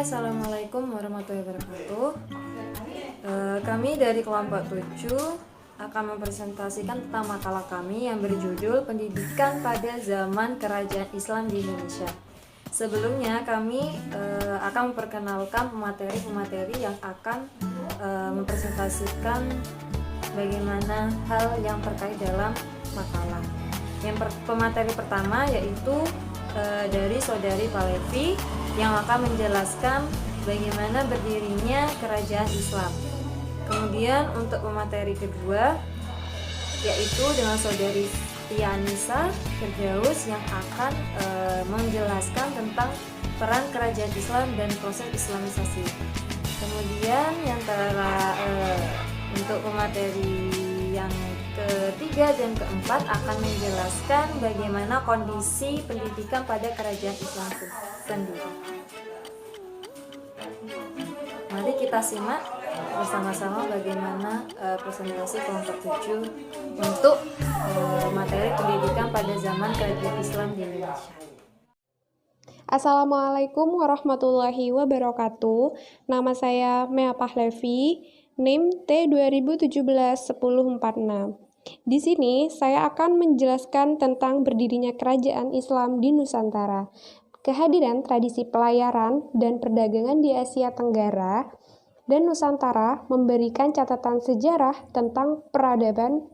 Assalamualaikum warahmatullahi wabarakatuh. Kami dari kelompok 7 akan mempresentasikan tentang makalah kami yang berjudul Pendidikan pada Zaman Kerajaan Islam di Indonesia. Sebelumnya kami akan memperkenalkan pemateri-pemateri yang akan mempresentasikan bagaimana hal yang terkait dalam makalah. Pemateri pertama yaitu dari Saudari Palevi yang akan menjelaskan bagaimana berdirinya kerajaan Islam. Kemudian untuk pemateri kedua yaitu dengan Saudari Tianisa Firdaus yang akan menjelaskan tentang peran kerajaan Islam dan proses Islamisasi. Kemudian untuk pemateri yang ketiga dan keempat akan menjelaskan bagaimana kondisi pendidikan pada kerajaan Islam sendiri. Mari kita simak bersama-sama bagaimana presentasi kelompok 7 untuk materi pendidikan pada zaman kerajaan Islam di Indonesia. Assalamualaikum warahmatullahi wabarakatuh. Nama saya Mea Pahlevi, NIM T2017-1046. Di sini saya akan menjelaskan tentang berdirinya kerajaan Islam di Nusantara, kehadiran tradisi pelayaran dan perdagangan di Asia Tenggara dan Nusantara, memberikan catatan sejarah tentang peradaban,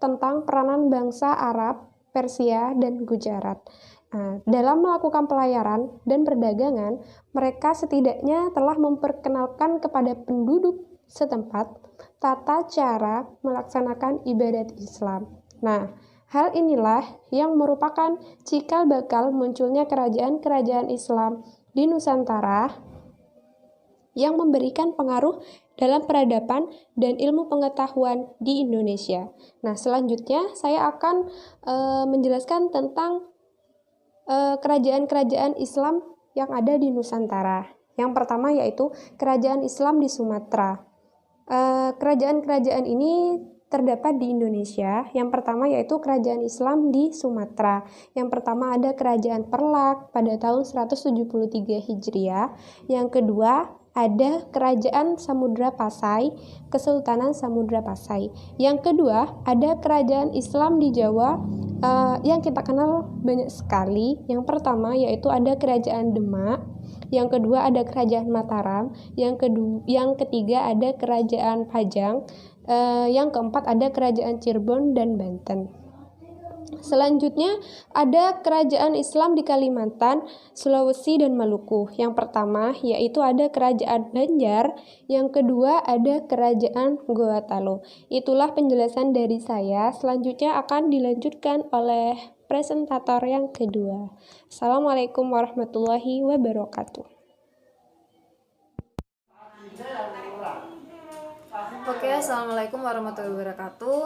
tentang peranan bangsa Arab, Persia, dan Gujarat. Dalam melakukan pelayaran dan perdagangan, mereka setidaknya telah memperkenalkan kepada penduduk setempat tata cara melaksanakan ibadat Islam. Hal inilah yang merupakan cikal bakal munculnya kerajaan-kerajaan Islam di Nusantara yang memberikan pengaruh dalam peradaban dan ilmu pengetahuan di Indonesia. Selanjutnya saya akan menjelaskan tentang kerajaan-kerajaan Islam yang ada di Nusantara. Yang pertama yaitu kerajaan Islam di Sumatera. Kerajaan-kerajaan ini terdapat di Indonesia. Yang pertama yaitu kerajaan Islam di Sumatera. Yang pertama ada kerajaan Perlak pada tahun 173 Hijriah. Yang kedua ada kerajaan Samudra Pasai, Kesultanan Samudra Pasai. Yang kedua ada kerajaan Islam di Jawa yang kita kenal banyak sekali. Yang pertama yaitu ada kerajaan Demak. Yang kedua ada kerajaan Mataram, yang ketiga ada kerajaan Pajang, yang keempat ada kerajaan Cirebon dan Banten. Selanjutnya ada kerajaan Islam di Kalimantan, Sulawesi, dan Maluku. Yang pertama yaitu ada kerajaan Banjar, yang kedua ada kerajaan Gorontalo. Itulah penjelasan dari saya. Selanjutnya akan dilanjutkan oleh presentator yang kedua. Assalamualaikum warahmatullahi wabarakatuh. Assalamualaikum warahmatullahi wabarakatuh.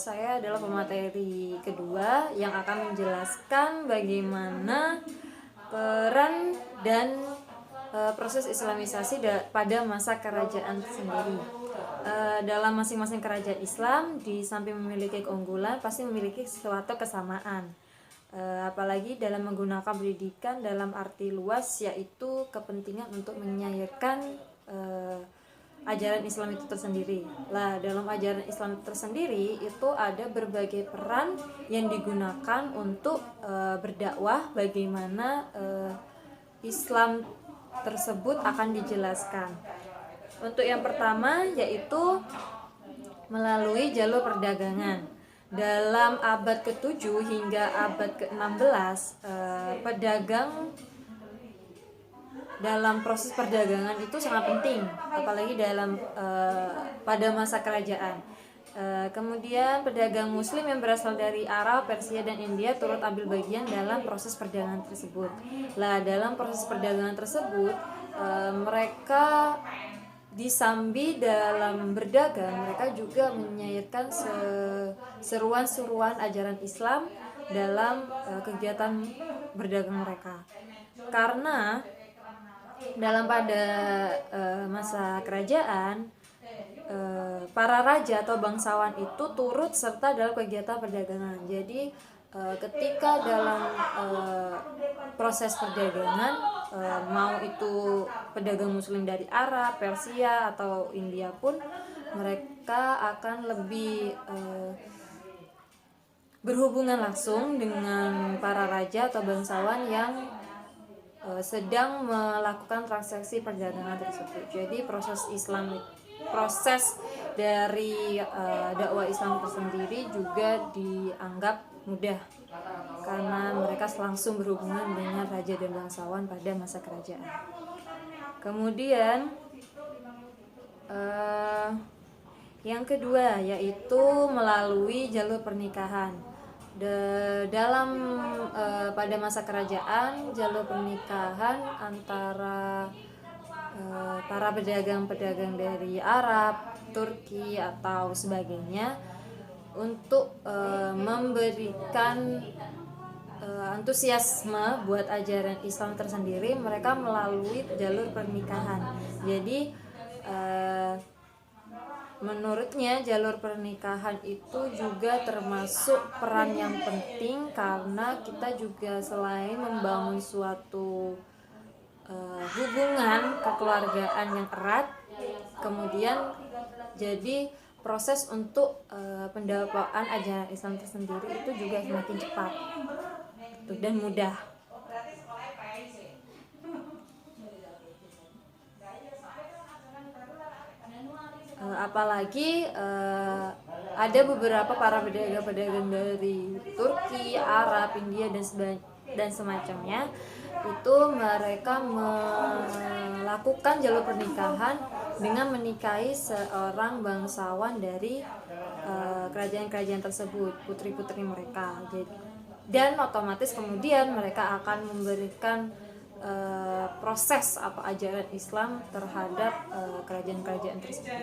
Saya adalah pemateri kedua yang akan menjelaskan bagaimana peran dan proses Islamisasi pada masa kerajaan sendiri. Dalam masing-masing kerajaan Islam, di samping memiliki keunggulan, pasti memiliki suatu kesamaan. Apalagi dalam menggunakan pendidikan dalam arti luas, yaitu kepentingan untuk menyairkan ajaran Islam itu tersendiri. Dalam ajaran Islam tersendiri itu ada berbagai peran yang digunakan untuk berdakwah, bagaimana Islam tersebut akan dijelaskan. Untuk yang pertama yaitu melalui jalur perdagangan. Dalam abad ke-7 hingga abad ke-16, pedagang dalam proses perdagangan itu sangat penting, apalagi pada masa kerajaan. Kemudian pedagang Muslim yang berasal dari Arab, Persia, dan India turut ambil bagian dalam proses perdagangan tersebut. Dalam proses perdagangan tersebut, mereka disambi dalam berdagang, mereka juga menyairkan seruan-seruan ajaran Islam dalam kegiatan berdagang mereka. Karena pada masa kerajaan, para raja atau bangsawan itu turut serta dalam kegiatan perdagangan. Jadi ketika dalam proses perdagangan, mau itu pedagang muslim dari Arab, Persia atau India pun, mereka akan lebih berhubungan langsung dengan para raja atau bangsawan yang sedang melakukan transaksi perdagangan tersebut. Jadi proses dari dakwah Islam itu sendiri juga dianggap mudah karena mereka langsung berhubungan dengan raja dan bangsawan pada masa kerajaan. Kemudian yang kedua yaitu melalui jalur pernikahan. Dalam pada masa kerajaan, jalur pernikahan antara para pedagang-pedagang dari Arab, Turki atau sebagainya untuk memberikan antusiasme buat ajaran Islam tersendiri, mereka melalui jalur pernikahan. Jadi menurutnya jalur pernikahan itu juga termasuk peran yang penting karena kita juga selain membangun suatu hubungan kekeluargaan yang erat, kemudian jadi proses untuk pendakwaan ajaran Islam tersendiri itu juga semakin cepat dan mudah. Apalagi ada beberapa para pedagang-pedagang dari Turki, Arab, India dan semacamnya, itu mereka melakukan jalur pernikahan dengan menikahi seorang bangsawan dari kerajaan-kerajaan tersebut, putri-putri mereka. Dan otomatis kemudian mereka akan memberikan proses atau ajaran Islam terhadap kerajaan-kerajaan tersebut.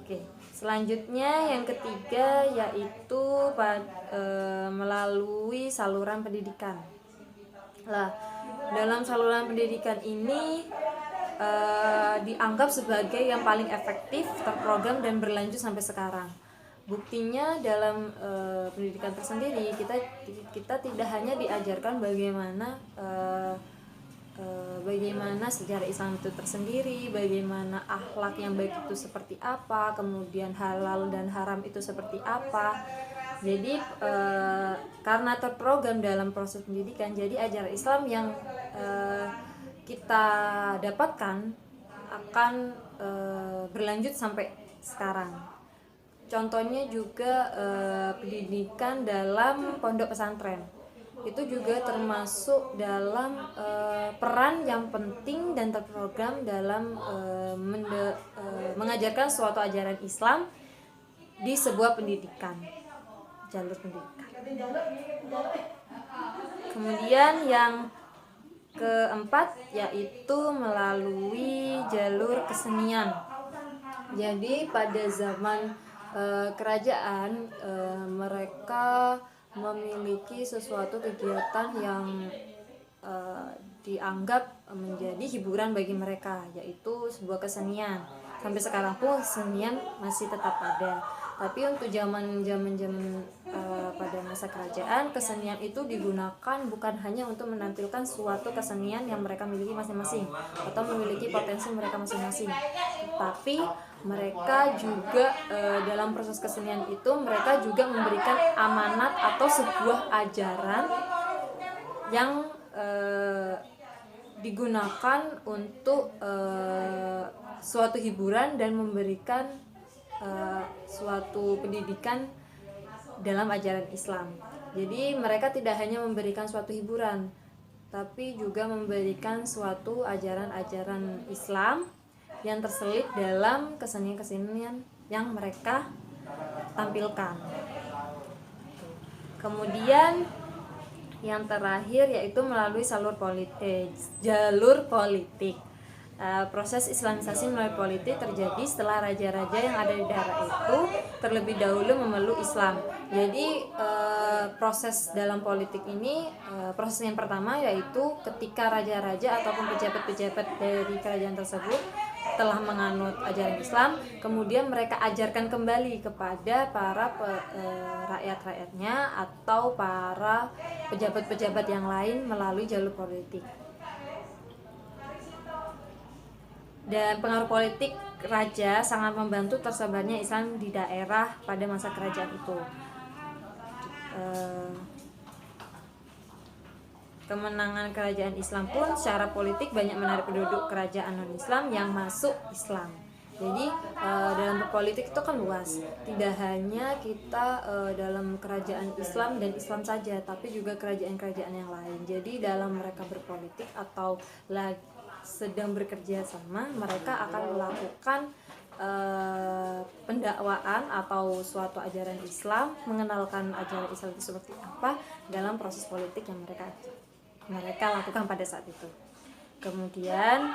Oke. Selanjutnya yang ketiga yaitu melalui saluran pendidikan. Lah, dalam saluran pendidikan ini dianggap sebagai yang paling efektif, terprogram dan berlanjut sampai sekarang. Buktinya dalam pendidikan tersendiri kita tidak hanya diajarkan bagaimana sejarah Islam itu tersendiri, bagaimana akhlak yang baik itu seperti apa, kemudian halal dan haram itu seperti apa. Jadi karena terprogram dalam proses pendidikan, jadi ajaran Islam yang kita dapatkan akan berlanjut sampai sekarang. Contohnya juga pendidikan dalam pondok pesantren, itu juga termasuk dalam peran yang penting dan terprogram dalam mengajarkan suatu ajaran Islam di sebuah pendidikan, jalur pendidikan. Kemudian yang keempat yaitu melalui jalur kesenian. Jadi pada zaman kerajaan mereka memiliki sesuatu kegiatan yang dianggap menjadi hiburan bagi mereka, yaitu sebuah kesenian. Sampai sekarang pun kesenian masih tetap ada. Tapi untuk zaman pada masa kerajaan, kesenian itu digunakan bukan hanya untuk menampilkan suatu kesenian yang mereka miliki masing-masing atau memiliki potensi mereka masing-masing, tapi mereka juga dalam proses kesenian itu mereka juga memberikan amanat atau sebuah ajaran yang digunakan untuk suatu hiburan dan memberikan suatu pendidikan dalam ajaran Islam. Jadi mereka tidak hanya memberikan suatu hiburan, tapi juga memberikan suatu ajaran-ajaran Islam yang terselip dalam kesenian-kesenian yang mereka tampilkan. Kemudian yang terakhir yaitu melalui jalur politik. Proses Islamisasi melalui politik terjadi setelah raja-raja yang ada di daerah itu terlebih dahulu memeluk Islam. Jadi proses dalam politik ini, proses yang pertama yaitu ketika raja-raja ataupun pejabat-pejabat dari kerajaan tersebut telah menganut ajaran Islam, kemudian mereka ajarkan kembali kepada para rakyat-rakyatnya atau para pejabat-pejabat yang lain melalui jalur politik. Dan pengaruh politik raja sangat membantu tersebarnya Islam di daerah pada masa kerajaan itu. Kemenangan kerajaan Islam pun secara politik banyak menarik penduduk kerajaan non-Islam yang masuk Islam. Jadi dalam berpolitik itu kan luas, tidak hanya kita dalam kerajaan Islam dan Islam saja, tapi juga kerajaan-kerajaan yang lain. Jadi dalam mereka berpolitik atau sedang bekerja sama, mereka akan melakukan pendakwaan atau suatu ajaran Islam, mengenalkan ajaran Islam itu seperti apa dalam proses politik yang mereka lakukan pada saat itu. Kemudian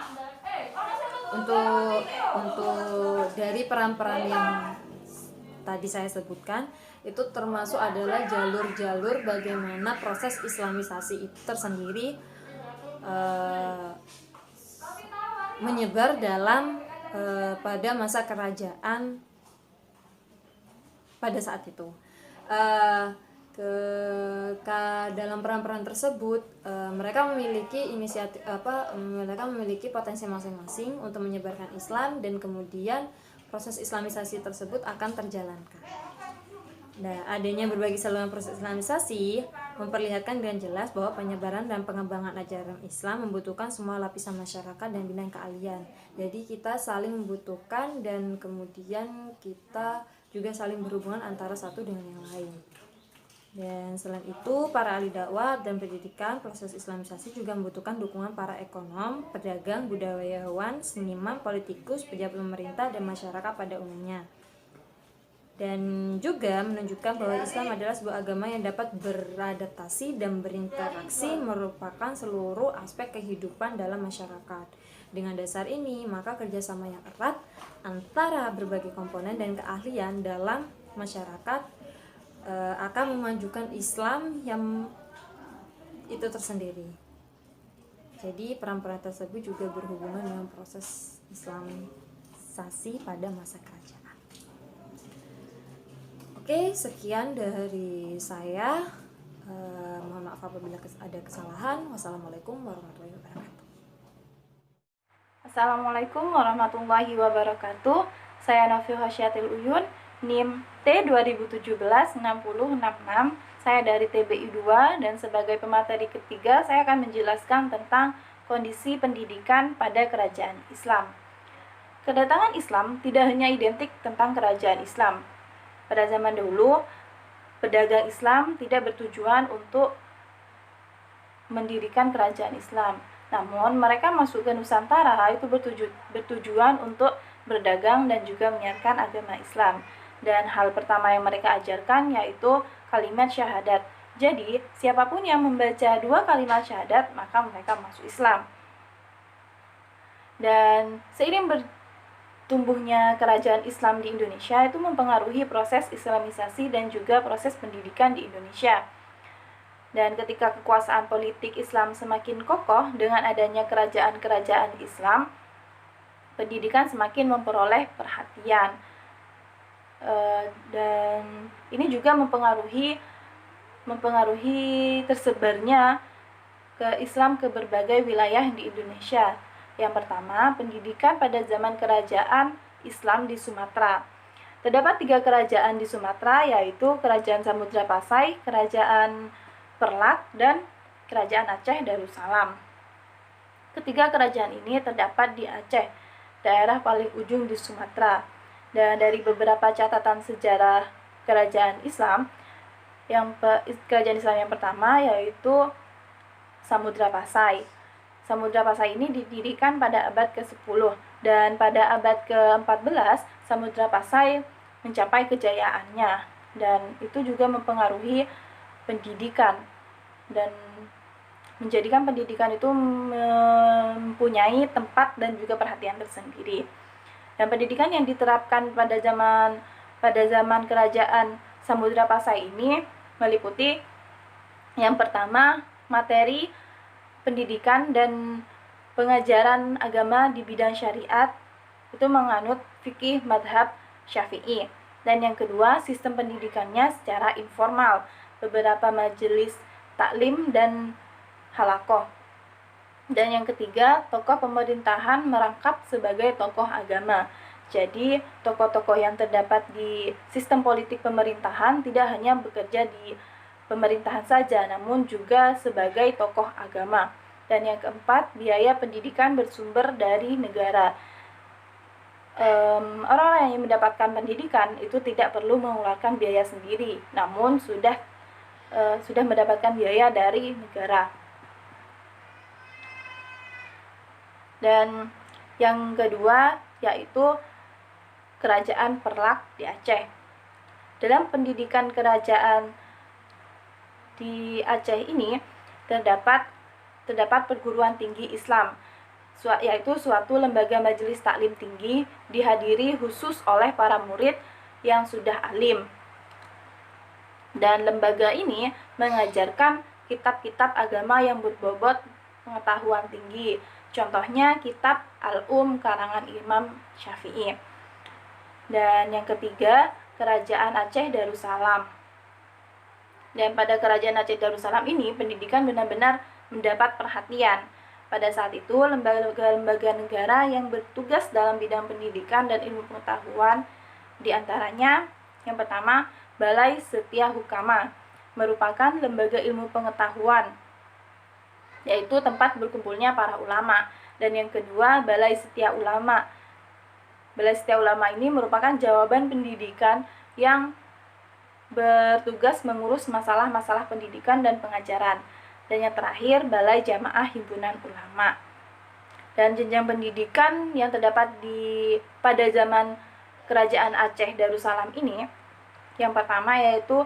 untuk dari peran-peran yang tadi saya sebutkan, itu termasuk adalah jalur-jalur bagaimana proses Islamisasi itu tersendiri menyebar dalam pada masa kerajaan pada saat itu. Dalam peran-peran tersebut mereka memiliki inisiatif mereka memiliki potensi masing-masing untuk menyebarkan Islam, dan kemudian proses Islamisasi tersebut akan terjalankan. Nah, adanya berbagai saluran proses Islamisasi memperlihatkan dengan jelas bahwa penyebaran dan pengembangan ajaran Islam membutuhkan semua lapisan masyarakat dan bidang keahlian. Jadi kita saling membutuhkan, dan kemudian kita juga saling berhubungan antara satu dengan yang lain. Dan selain itu, para ahli dakwah dan pendidikan, proses Islamisasi juga membutuhkan dukungan para ekonom, pedagang, budayawan, seniman, politikus, pejabat pemerintah, dan masyarakat pada umumnya. Dan juga menunjukkan bahwa Islam adalah sebuah agama yang dapat beradaptasi dan berinteraksi merupakan seluruh aspek kehidupan dalam masyarakat. Dengan dasar ini, maka kerjasama yang erat antara berbagai komponen dan keahlian dalam masyarakat akan memajukan Islam yang itu tersendiri. Jadi peran-peran tersebut juga berhubungan dengan proses Islamisasi pada masa kerajaan. Oke, sekian dari saya. Mohon maaf apabila ada kesalahan. Wassalamualaikum warahmatullahi wabarakatuh. Assalamualaikum warahmatullahi wabarakatuh. Saya Nafi Hasyatil Uyun, NIM T 2017-6066. Saya dari TBI 2, dan sebagai pemateri ketiga saya akan menjelaskan tentang kondisi pendidikan pada kerajaan Islam. Kedatangan Islam tidak hanya identik tentang kerajaan Islam. Pada zaman dahulu, pedagang Islam tidak bertujuan untuk mendirikan kerajaan Islam. Namun, mereka masuk ke Nusantara itu bertujuan untuk berdagang dan juga menyiarkan agama Islam. Dan hal pertama yang mereka ajarkan yaitu kalimat syahadat. Jadi, siapapun yang membaca 2 kalimat syahadat, maka mereka masuk Islam. Dan seiring tumbuhnya kerajaan Islam di Indonesia itu mempengaruhi proses Islamisasi dan juga proses pendidikan di Indonesia. Dan ketika kekuasaan politik Islam semakin kokoh dengan adanya kerajaan-kerajaan Islam, pendidikan semakin memperoleh perhatian. Dan ini juga mempengaruhi tersebarnya ke Islam ke berbagai wilayah di Indonesia. Yang pertama, pendidikan pada zaman kerajaan Islam di Sumatera. Terdapat 3 kerajaan di Sumatera, yaitu Kerajaan Samudra Pasai, Kerajaan Perlak, dan Kerajaan Aceh Darussalam. Ketiga kerajaan ini terdapat di Aceh, daerah paling ujung di Sumatera. Dan dari beberapa catatan sejarah kerajaan Islam, kerajaan Islam yang pertama yaitu Samudra Pasai. Samudra Pasai ini didirikan pada abad ke-10, dan pada abad ke-14 Samudra Pasai mencapai kejayaannya, dan itu juga mempengaruhi pendidikan dan menjadikan pendidikan itu mempunyai tempat dan juga perhatian tersendiri. Dan pendidikan yang diterapkan pada zaman kerajaan Samudra Pasai ini meliputi yang pertama materi pendidikan dan pengajaran agama di bidang syariat, itu menganut fikih madhab Syafi'i. Dan yang kedua, sistem pendidikannya secara informal, beberapa majelis taklim dan halakoh. Dan yang ketiga, tokoh pemerintahan merangkap sebagai tokoh agama. Jadi, tokoh-tokoh yang terdapat di sistem politik pemerintahan tidak hanya bekerja di pemerintahan saja, namun juga sebagai tokoh agama. Dan yang keempat, biaya pendidikan bersumber dari negara. Orang-orang yang mendapatkan pendidikan itu tidak perlu mengeluarkan biaya sendiri, namun sudah mendapatkan biaya dari negara. Dan yang kedua yaitu Kerajaan Perlak di Aceh. Dalam pendidikan kerajaan di Aceh ini terdapat perguruan tinggi Islam, yaitu suatu lembaga majelis taklim tinggi dihadiri khusus oleh para murid yang sudah alim. Dan lembaga ini mengajarkan kitab-kitab agama yang berbobot pengetahuan tinggi. Contohnya kitab Al-Um karangan Imam Syafi'i. Dan yang ketiga, Kerajaan Aceh Darussalam. Dan pada Kerajaan Aceh Darussalam ini, pendidikan benar-benar mendapat perhatian. Pada saat itu, lembaga-lembaga negara yang bertugas dalam bidang pendidikan dan ilmu pengetahuan, diantaranya yang pertama, Balai Setia Hukama, merupakan lembaga ilmu pengetahuan, yaitu tempat berkumpulnya para ulama. Dan yang kedua, Balai Setia Ulama. Balai Setia Ulama ini merupakan jawaban pendidikan yang bertugas mengurus masalah-masalah pendidikan dan pengajaran. Dan yang terakhir, Balai Jamaah Himpunan Ulama. Dan jenjang pendidikan yang terdapat pada zaman Kerajaan Aceh Darussalam ini, yang pertama yaitu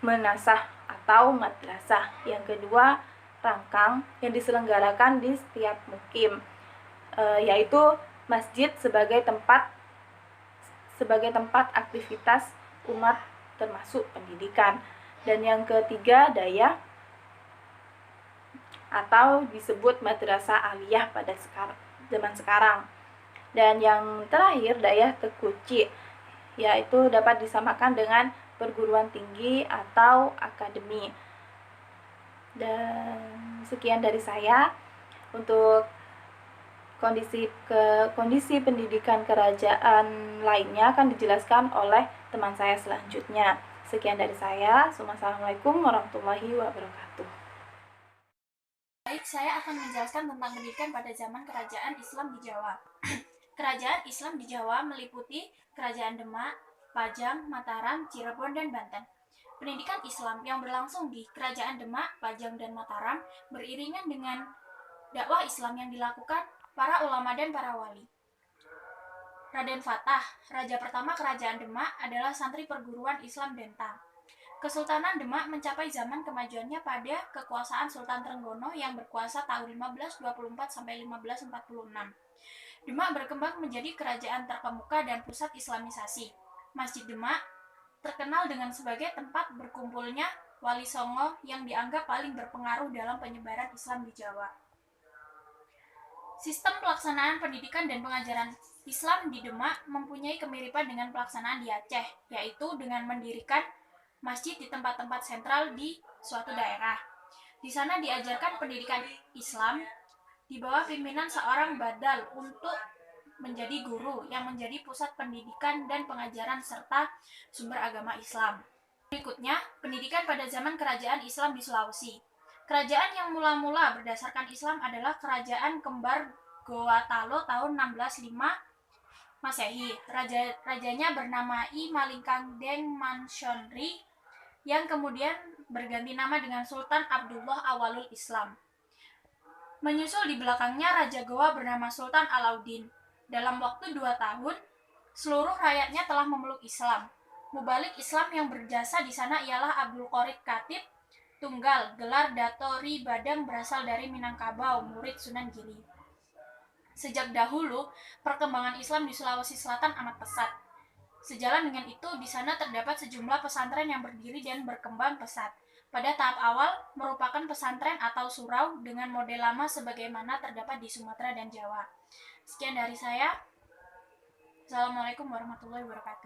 menasah atau madrasah. Yang kedua, rangkang yang diselenggarakan di setiap mukim, yaitu masjid sebagai tempat aktivitas umat termasuk pendidikan. Dan yang ketiga, daya atau disebut madrasah aliyah pada zaman sekarang. Dan yang terakhir, daya tekuci, yaitu dapat disamakan dengan perguruan tinggi atau akademi. Dan sekian dari saya. Untuk kondisi pendidikan kerajaan lainnya akan dijelaskan oleh teman saya selanjutnya. Sekian dari saya. Assalamualaikum warahmatullahi wabarakatuh. Baik, saya akan menjelaskan tentang pendidikan pada zaman kerajaan Islam di Jawa. Kerajaan Islam di Jawa meliputi Kerajaan Demak, Pajang, Mataram, Cirebon, dan Banten. Pendidikan Islam yang berlangsung di Kerajaan Demak, Pajang, dan Mataram beriringan dengan dakwah Islam yang dilakukan para ulama dan para wali. Raden Fatah, raja pertama Kerajaan Demak, adalah santri perguruan Islam Denta. Kesultanan Demak mencapai zaman kemajuannya pada kekuasaan Sultan Trenggono yang berkuasa tahun 1524 sampai 1546. Demak berkembang menjadi kerajaan terkemuka dan pusat islamisasi. Masjid Demak terkenal dengan sebagai tempat berkumpulnya Wali Songo yang dianggap paling berpengaruh dalam penyebaran Islam di Jawa. Sistem pelaksanaan pendidikan dan pengajaran Islam di Demak mempunyai kemiripan dengan pelaksanaan di Aceh, yaitu dengan mendirikan masjid di tempat-tempat sentral di suatu daerah. Di sana diajarkan pendidikan Islam di bawah pimpinan seorang badal untuk menjadi guru yang menjadi pusat pendidikan dan pengajaran serta sumber agama Islam. Berikutnya, pendidikan pada zaman kerajaan Islam di Sulawesi. Kerajaan yang mula-mula berdasarkan Islam adalah Kerajaan Kembar Gowatalo tahun 1605 Masehi. Rajanya bernama I Malingkang Deng Mansyonri yang kemudian berganti nama dengan Sultan Abdullah Awalul Islam. Menyusul di belakangnya Raja Goa bernama Sultan Alauddin. Dalam waktu 2 tahun, seluruh rakyatnya telah memeluk Islam. Mubalik Islam yang berjasa di sana ialah Abdul Qorid Khatib Tunggal, gelar Dato Ri Badang, berasal dari Minangkabau, murid Sunan Giri. Sejak dahulu, perkembangan Islam di Sulawesi Selatan amat pesat. Sejalan dengan itu, di sana terdapat sejumlah pesantren yang berdiri dan berkembang pesat. Pada tahap awal, merupakan pesantren atau surau dengan model lama sebagaimana terdapat di Sumatera dan Jawa. Sekian dari saya. Wassalamualaikum warahmatullahi wabarakatuh.